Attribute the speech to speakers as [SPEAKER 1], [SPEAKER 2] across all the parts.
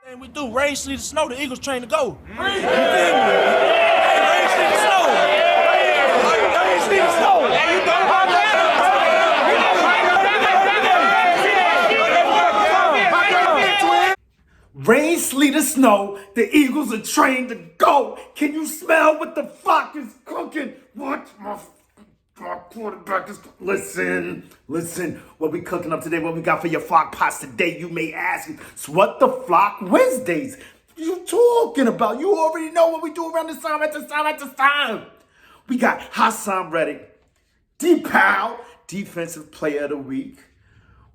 [SPEAKER 1] And we do rain, sleet, and snow. The Eagles train to go. You feel me? Hey, rain, sleet, and snow. Rain, sleet, and snow.
[SPEAKER 2] Rain, sleet, or snow, the Eagles are trained to go. Can you smell what the flock is cooking? What my quarterback is... Listen. What we cooking up today, what we got for your flock pots today, you may ask. It's What the Flock Wednesdays. What you talking about? You already know what we do around this time, at this time. We got Haason Reddick, DPOW, Defensive Player of the Week.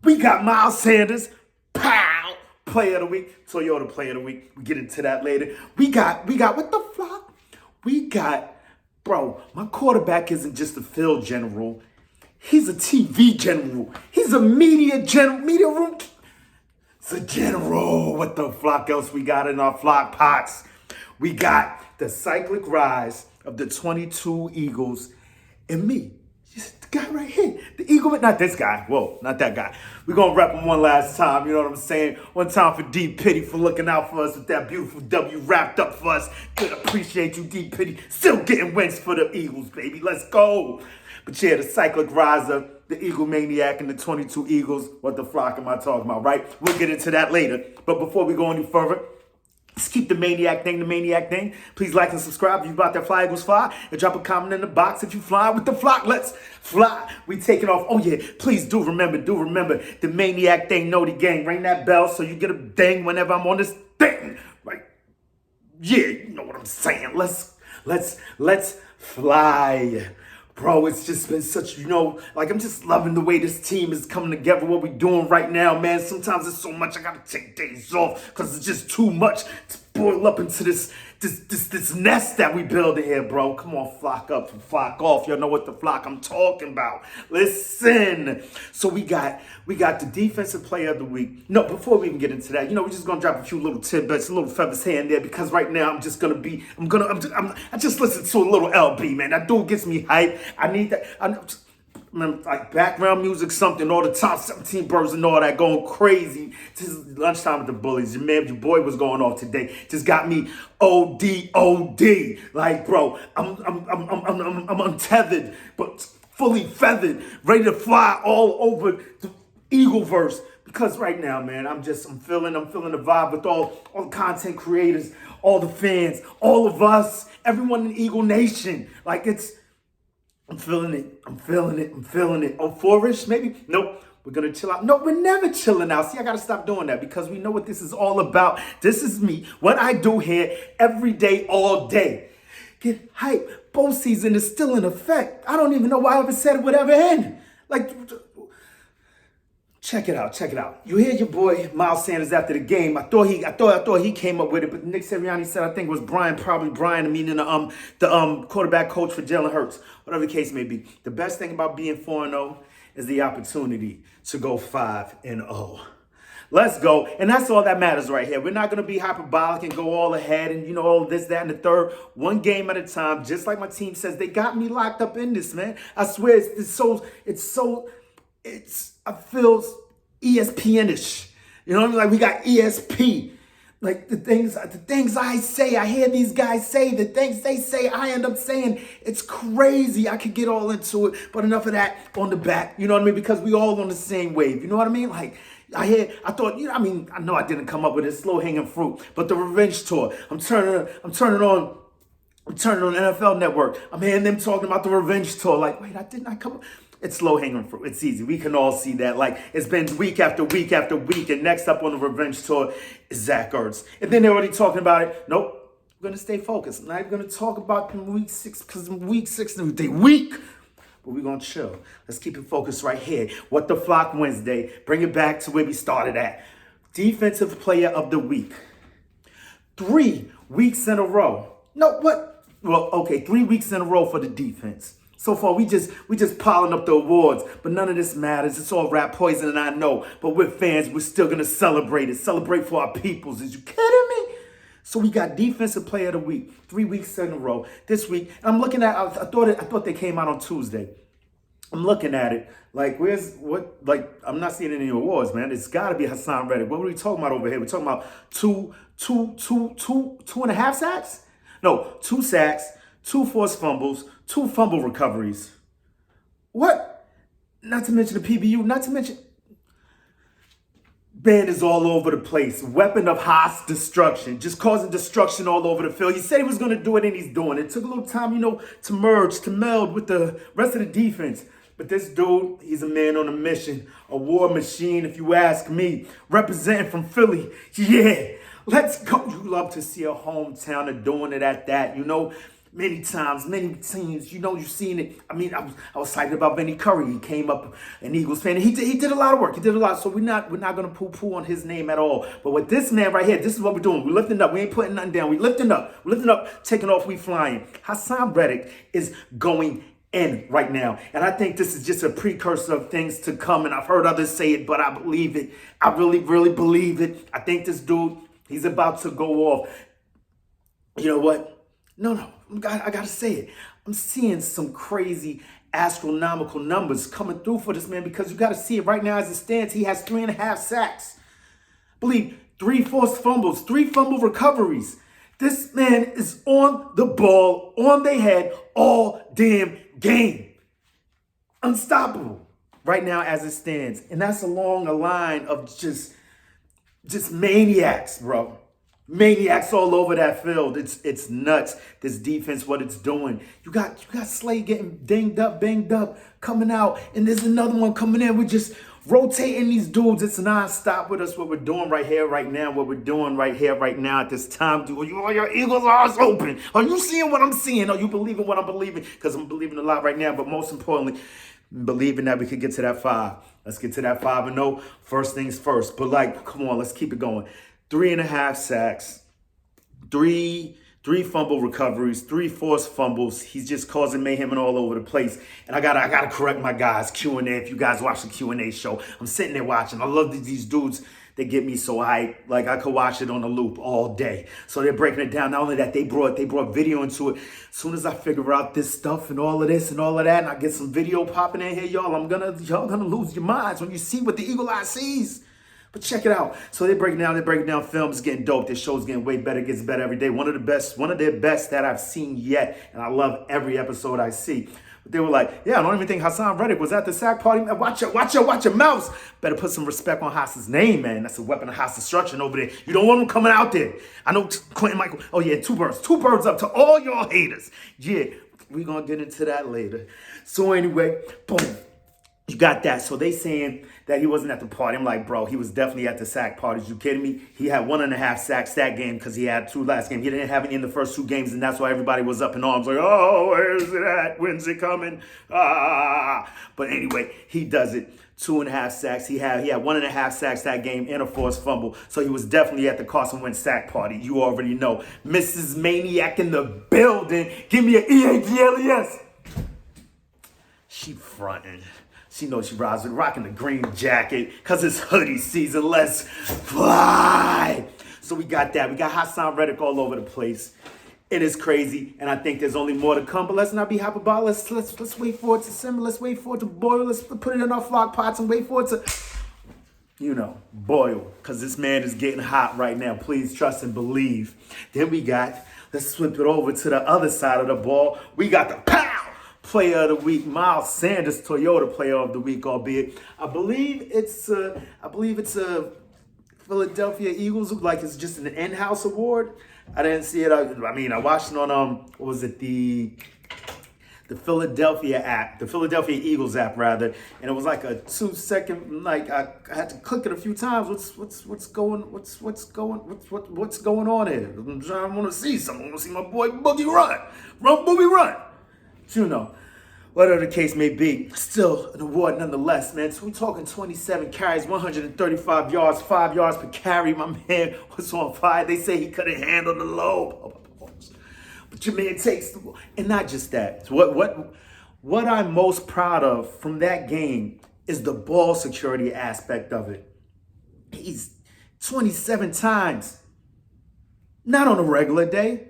[SPEAKER 2] We got Miles Sanders, POW, Player of the Week, Toyota Player of the Week. We get into that later. We got what the flock? We got, bro, my quarterback isn't just a field general. He's a TV general. He's a media room. It's a general. What the flock else we got in our flock pots? We got the cyclic rise of the 22 Eagles and me. Just the guy right here. The Eagle, not this guy. Whoa, not that guy. We're going to rep him one last time. You know what I'm saying? One time for Deep Pity for looking out for us with that beautiful W wrapped up for us. Good, appreciate you, Deep Pity. Still getting wins for the Eagles, baby. Let's go. But yeah, the cyclic rise of the Eagle Maniac and the 22 Eagles. What the flock am I talking about, right? We'll get into that later. But before we go any further, let's keep the maniac thing. Please like and subscribe if you bought that Fly Eagles Fly. And drop a comment in the box if you fly with the flock. Let's fly. We taking off. Oh yeah, please do remember the maniac thing, know the gang. Ring that bell so you get a ding whenever I'm on this thing. Right? Yeah, you know what I'm saying. Let's fly. Bro, it's just been such, I'm just loving the way this team is coming together, what we're doing right now, man. Sometimes it's so much I gotta take days off because it's just too much to boil up into this nest that we building here, bro. Come on, flock up and flock off. Y'all know what the flock I'm talking about. Listen. So we got the defensive player of the week. No, before we even get into that, we're just gonna drop a few little tidbits, a little feathers here and there, because right now I just listen to a little LB, man. That dude gets me hype. I need that. Like background music, something, all the top 17 birds and all that going crazy. This is lunchtime with the bullies. Your boy was going off today. Just got me OD. Like, bro, I'm untethered, but fully feathered, ready to fly all over the Eagleverse. Because right now, man, I'm feeling the vibe with all the content creators, all the fans, all of us, everyone in Eagle Nation. Like I'm feeling it. Oh, 4-ish, maybe? Nope. We're going to chill out. No, we're never chilling out. See, I got to stop doing that because we know what this is all about. This is me. What I do here every day, all day. Get hype. Bowl season is still in effect. I don't even know why I ever said it would ever end. Like, check it out. You hear your boy Miles Sanders after the game. I thought he came up with it, but Nick Sirianni said I think it was Brian, meaning the quarterback coach for Jalen Hurts. Whatever the case may be. The best thing about being 4-0 is the opportunity to go 5-0. Let's go. And that's all that matters right here. We're not going to be hyperbolic and go all ahead and, all this, that, and the third. One game at a time. Just like my team says, they got me locked up in this, man. I swear I feel ESPN-ish. You know what I mean? Like we got ESP. Like the things I say, I hear these guys say, the things they say, I end up saying. It's crazy. I could get all into it, but enough of that on the back. You know what I mean? Because we all on the same wave. You know what I mean? Like I know I didn't come up with this slow hanging fruit, but the revenge tour. I'm turning on NFL Network. I'm hearing them talking about the revenge tour. Like, wait, I come up. It's low hanging fruit. It's easy. We can all see that. Like, it's been week after week after week. And next up on the revenge tour is Zach Ertz. And then they're already talking about it. Nope. We're going to stay focused. I'm not even going to talk about week 6 because week 6 they weak. But we're going to chill. Let's keep it focused right here. What the Flock Wednesday. Bring it back to where we started at. Defensive Player of the Week. 3 weeks in a row. No, what? Well, okay, 3 weeks in a row for the defense. So far, we just piling up the awards, but none of this matters. It's all rap poison, and I know. But we're fans. We're still gonna celebrate it. Celebrate for our peoples. Is you kidding me? So we got Defensive Player of the Week, 3 weeks in a row. This week, I'm looking at. I thought they came out on Tuesday. I'm looking at it like, I'm not seeing any awards, man. It's got to be Haason Reddick. What are we talking about over here? We're talking about two and a half sacks? No, 2 sacks, 2 forced fumbles, 2 fumble recoveries. What? Not to mention the PBU, not to mention man is all over the place. Weapon of mass destruction. Just causing destruction all over the field. He said he was going to do it and he's doing it. It took a little time, to merge, to meld with the rest of the defense. But this dude, he's a man on a mission. A war machine, if you ask me. Representing from Philly. Yeah. Let's go. You love to see a hometowner doing it at that, Many times, many teams, you've seen it. I mean, I was excited about Vinny Curry. He came up an Eagles fan. And he did a lot of work. He did a lot. So we're not gonna poo-poo on his name at all. But with this man right here, this is what we're doing. We're lifting up. We ain't putting nothing down. We lifting up. We're lifting up, taking off, we flying. Haason Reddick is going in right now. And I think this is just a precursor of things to come. And I've heard others say it, but I believe it. I really, really believe it. I think this dude, he's about to go off. You know what? No, I gotta say it. I'm seeing some crazy astronomical numbers coming through for this man because you gotta see it right now as it stands. He has 3.5 sacks. I believe 3 forced fumbles, 3 fumble recoveries. This man is on the ball, on their head, all damn game. Unstoppable right now as it stands. And that's along a line of just maniacs, bro. Maniacs all over that field. It's nuts. This defense, what it's doing. You got Slade getting banged up, coming out, and there's another one coming in. We're just rotating these dudes. It's non-stop with us. What we're doing right here, right now. What we're doing right here, right now at this time. Dude, all your Eagles' eyes open. Are you seeing what I'm seeing? Are you believing what I'm believing? Because I'm believing a lot right now. But most importantly, believing that we could get to that 5. Let's get to that 5-0. First things first. But come on, let's keep it going. 3.5 sacks, 3 fumble recoveries, 3 forced fumbles. He's just causing mayhem and all over the place. And I gotta correct my guys. Q&A. If you guys watch the Q&A show, I'm sitting there watching. I love these dudes. They get me so hyped. Like I could watch it on a loop all day. So they're breaking it down. Not only that, they brought video into it. As soon as I figure out this stuff and all of this and all of that, and I get some video popping in here, y'all gonna lose your minds when you see what the eagle eye sees. But check it out. So they're breaking down film. It's getting dope. This show's getting way better. It gets better every day. One of their best that I've seen yet. And I love every episode I see. But they were like, yeah, I don't even think Haason Reddick was at the sack party. Man, watch your mouths. Better put some respect on Haason's name, man. That's a weapon of mass destruction over there. You don't want him coming out there. I know Quentin Michael. Oh, yeah, 2 birds. 2 birds up to all y'all haters. Yeah, we're going to get into that later. So anyway, boom. You got that. So they saying that he wasn't at the party. I'm like, bro, he was definitely at the sack parties. You kidding me? He had 1.5 sacks that game because he had 2 last game. He didn't have any in the first 2 games, and that's why everybody was up in arms like, oh, where's it at? When's it coming? But anyway, he does it. 2.5 sacks. He had 1.5 sacks that game and a forced fumble. So he was definitely at the Carson Wentz sack party. You already know. Mrs. Maniac in the building. Give me an EAGLES. She fronting. She knows she rides with rocking the green jacket because it's hoodie season. Let's fly. So we got that. We got Haason Reddick all over the place. It is crazy, and I think there's only more to come. But let's not be hyperbolic. Let's wait for it to simmer. Let's wait for it to boil. Let's put it in our flock pots and wait for it to, boil. Because this man is getting hot right now. Please trust and believe. Then let's flip it over to the other side of the ball. We got the pow! Player of the week, Miles Sanders, Toyota Player of the Week, albeit I believe it's a Philadelphia Eagles, like it's just an in-house award. I didn't see it. I watched it on what was it, the Philadelphia app, the Philadelphia Eagles app rather, and it was like a 2-second. Like I had to click it a few times. What's going on here? I want to see something. I want to see my boy Boogie run, Boogie run. Whatever the case may be, still an award nonetheless, man. So we're talking 27 carries, 135 yards, 5 yards per carry. My man was on fire. They say he couldn't handle the load. But your man takes the ball. And not just that. What I'm most proud of from that game is the ball security aspect of it. He's 27 times. Not on a regular day.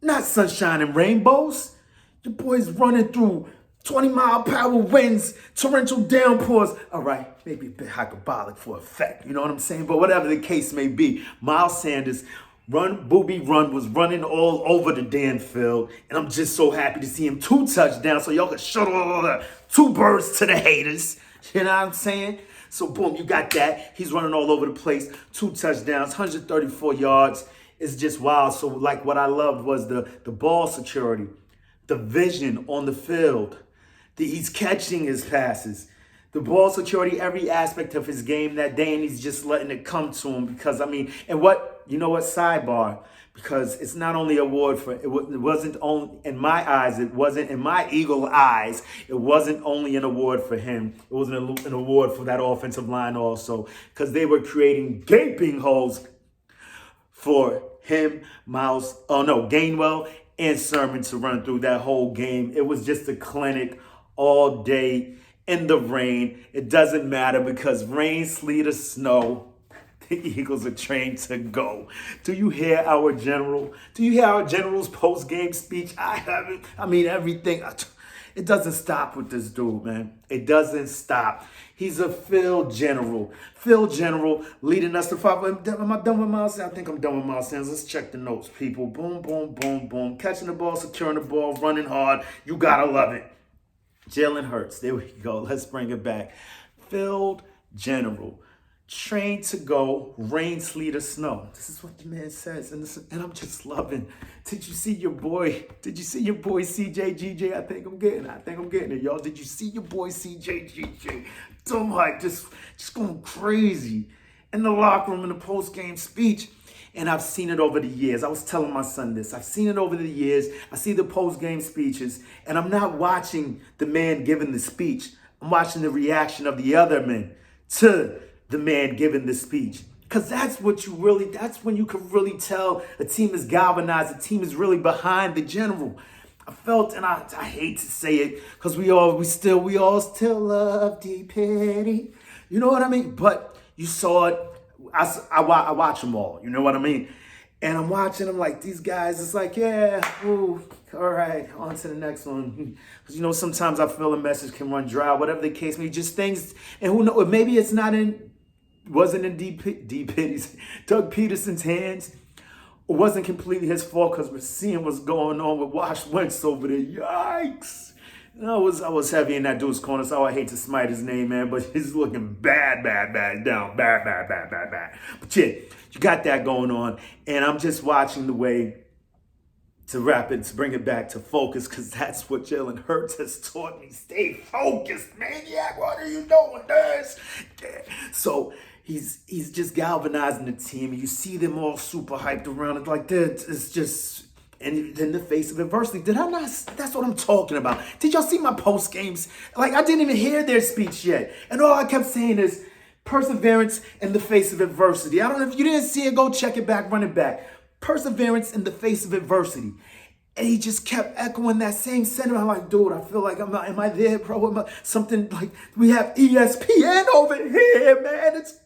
[SPEAKER 2] Not sunshine and rainbows. Your boy's running through 20-mile-per-hour winds, torrential downpours. All right, maybe a bit hyperbolic for effect, you know what I'm saying? But whatever the case may be, Miles Sanders, was running all over the damn field. And I'm just so happy to see him 2 touchdowns so y'all can shut all the 2 birds to the haters. You know what I'm saying? So boom, you got that. He's running all over the place. 2 touchdowns, 134 yards. It's just wild. So like what I loved was the ball security, the vision on the field. He's catching his passes. The ball security, every aspect of his game that day, and he's just letting it come to him because, sidebar, because it's not only an award for, it wasn't only, in my eyes, it wasn't, in my eagle eyes, it wasn't only an award for him. It was an award for that offensive line also, because they were creating gaping holes for him, Gainwell, and Sermon to run through that whole game. It was just a clinic all day in the rain. It doesn't matter because rain, sleet, or snow, the Eagles are trained to go. Do you hear our general? Do you hear our general's post-game speech? I haven't. I mean, everything. It doesn't stop with this dude, man. It doesn't stop. He's a field general. Field general leading us to 5. Am I done with Miles Sanders? I think I'm done with Miles Sanders. Let's check the notes, people. Boom, boom, boom, boom. Catching the ball, securing the ball, running hard. You gotta love it. Jalen Hurts. There we go. Let's bring it back. Field general. Trained to go, rain, sleet, or snow. This is what the man says, and I'm just loving. Did you see your boy? Did you see your boy CJGJ? I think I'm getting it, y'all. Did you see your boy CJGJ? Dumb hype, just going crazy in the locker room in the post-game speech. And I've seen it over the years. I was telling my son this. I've seen it over the years. I see the post-game speeches, and I'm not watching the man giving the speech. I'm watching the reaction of the other men to the man giving the speech. Because that's when you can really tell a team is galvanized, a team is really behind the general. I felt, and I hate to say it, because we all still love DPOTW. You know what I mean? But you saw it. I watch them all. You know what I mean? And I'm watching them like these guys. It's like, yeah, ooh, all right, on to the next one. Because, sometimes I feel a message can run dry, whatever the case may be, just things. And who knows, maybe it's wasn't in Doug Peterson's hands. It wasn't completely his fault because we're seeing what's going on with Wash Wentz over there. Yikes. I was heavy in that dude's corner, so I hate to smite his name, man, but he's looking bad down. Bad. But yeah, you got that going on, and I'm just watching the way to bring it back to focus, because that's what Jalen Hurts has taught me. Stay focused, maniac. What are you doing, this? Yeah. So he's just galvanizing the team. You see them all super hyped around it like that. It's just, and in the face of adversity. Did I not? That's what I'm talking about. Did y'all see my post games? Like, I didn't even hear their speech yet, and all I kept saying is perseverance in the face of adversity. I don't know if you didn't see it. Go check it back, run it back. Perseverance in the face of adversity. And he just kept echoing that same sentiment. I'm like, dude, I feel like am I there, bro? Something like, we have ESPN over here, man. It's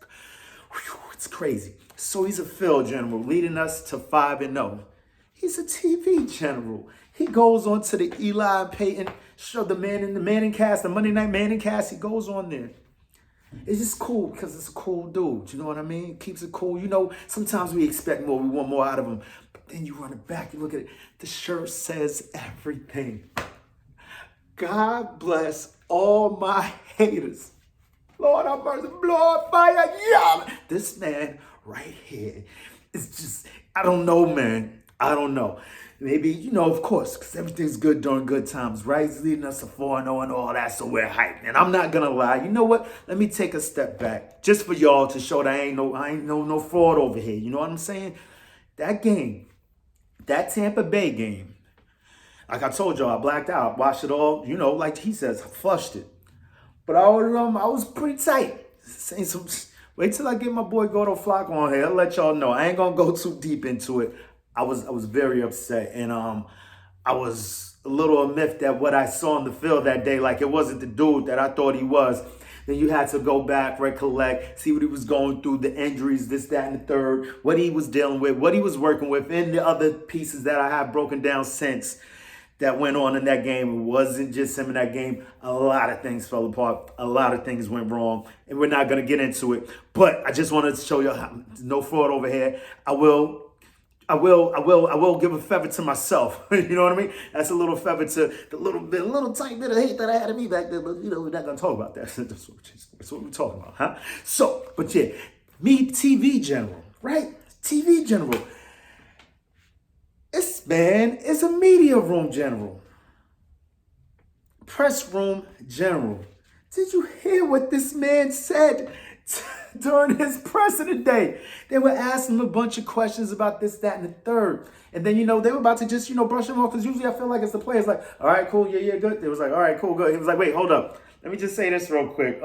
[SPEAKER 2] crazy. So he's a field general leading us to 5-0. He's a TV general. He goes on to the Eli and Peyton show, the Manning cast, the Monday Night Manning cast. He goes on there. It's just cool because it's a cool dude. You know what I mean? Keeps it cool. Sometimes we expect more. We want more out of him. But then you run it back. You look at it. The shirt says everything. God bless all my haters. Lord have mercy. Lord fire. Yeah. This man right here is just, I don't know, man. I don't know. Maybe, of course, because everything's good during good times, right? He's leading us to 4-0 and all that, so we're hyped. And I'm not going to lie. You know what? Let me take a step back just for y'all to show that I ain't no fraud over here. You know what I'm saying? That game, that Tampa Bay game, like I told y'all, I blacked out, watched it all, like he says, I flushed it. But I was pretty tight. Wait till I get my boy PHLOCK on here. I'll let y'all know. I ain't going to go too deep into it. I was very upset, and I was a little miffed at what I saw on the field that day. Like, it wasn't the dude that I thought he was. Then you had to go back, recollect, see what he was going through, the injuries, this, that, and the third, what he was dealing with, what he was working with, and the other pieces that I have broken down since that went on in that game. It wasn't just him in that game. A lot of things fell apart. A lot of things went wrong, and we're not going to get into it. But I just wanted to show you how, no fraud over here. I will give a favor to myself. You know what I mean? That's a little favor to the little tiny bit of hate that I had of me back there. But you know, we're not gonna talk about that. That's what we're talking about, huh? So, but yeah, me TV general, right? TV general. It's a media room general. Press room general. Did you hear what this man said during his president day? They were asking him a bunch of questions about this, that, and the third. And then, they were about to just, brush him off. Because usually I feel like it's the players like, all right, cool, yeah, good. They was like, all right, cool, good. He was like, wait, hold up. Let me just say this real quick.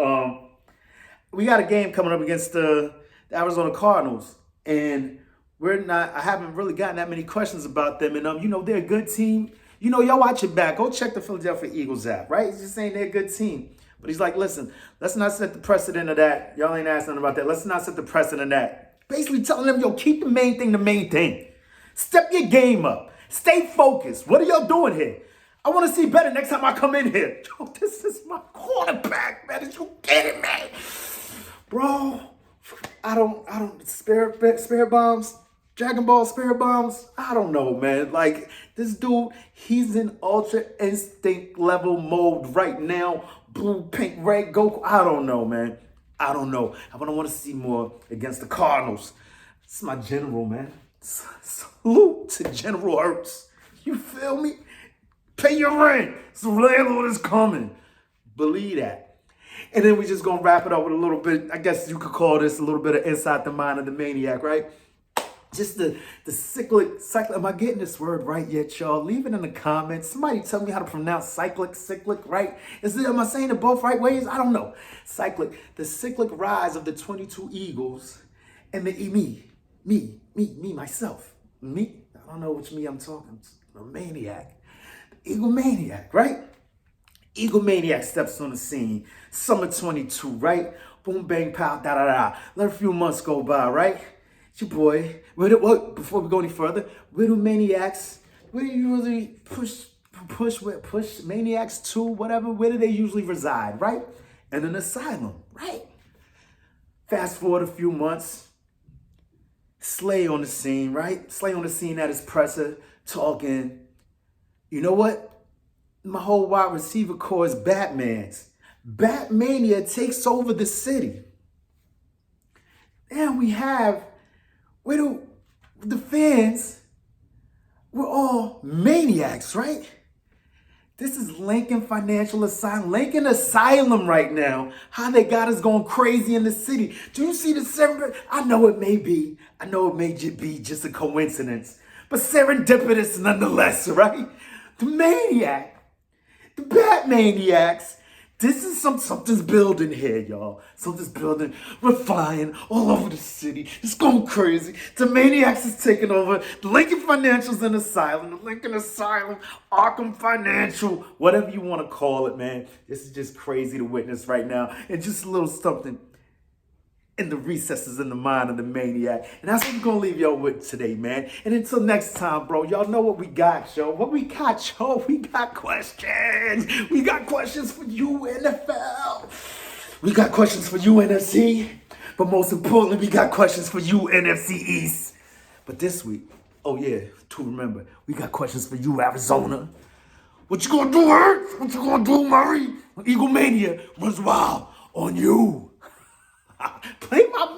[SPEAKER 2] We got a game coming up against the Arizona Cardinals. And I haven't really gotten that many questions about them. And, they're a good team. Y'all watch it back. Go check the Philadelphia Eagles app, right? He's just saying they're a good team. But he's like, listen, let's not set the precedent of that. Y'all ain't asking about that. Let's not set the precedent of that. Basically telling them, keep the main thing. Step your game up. Stay focused. What are y'all doing here? I want to see better next time I come in here. This is my quarterback, man. Did you get it, man? Bro, I don't, spirit bombs, Dragon Ball spirit bombs. I don't know, man. Like, this dude, he's in Ultra Instinct level mode right now. Blue, pink, red, Goku. I don't know, man. I don't know. I want to see more against the Cardinals. This is my general, man. Salute to General Hurts. You feel me? Pay your rent. The landlord is coming. Believe that. And then we just going to wrap it up with a little bit, I guess you could call this a little bit of inside the mind of the maniac, right? Just the cyclic, am I getting this word right yet, y'all? Leave it in the comments. Somebody tell me how to pronounce cyclic, right? Am I saying it both right ways? I don't know. Cyclic, the cyclic rise of the 22 Eagles and the myself. Me? I don't know which me I'm talking to. A maniac. The Eagle Maniac, right? Eagle Maniac steps on the scene. Summer 22, right? Boom, bang, pow, da-da-da. Let a few months go by, right? It's your boy. Before we go any further, where do maniacs, where do you usually push maniacs to, whatever, where do they usually reside, right? In an asylum, right? Fast forward a few months, Slay on the scene, right? Slay on the scene at his presser, talking. You know what? My whole wide receiver core is Batman's. Batmania takes over the city. And we have, the fans, we're all maniacs, right? This is Lincoln Financial Asylum. Lincoln Asylum right now. How they got us going crazy in the city. Do you see the serendipity? I know it may be just a coincidence. But serendipitous nonetheless, right? The maniac. The Batmaniacs. This is something's building here, y'all. Something's building. We're flying all over the city. It's going crazy. The Maniacs is taking over. The Lincoln Financial's in Asylum. The Lincoln Asylum, Arkham Financial, whatever you want to call it, man. This is just crazy to witness right now. And just a little something in the recesses in the mind of the maniac. And that's what we're going to leave y'all with today, man. And until next time, bro, y'all know what we got, yo. We got questions. We got questions for you, NFL. We got questions for you, NFC. But most importantly, we got questions for you, NFC East. But this week, to remember, we got questions for you, Arizona. What you gonna do, Hurts? What you gonna do, Murray? Eagle Mania runs wild on you. Play my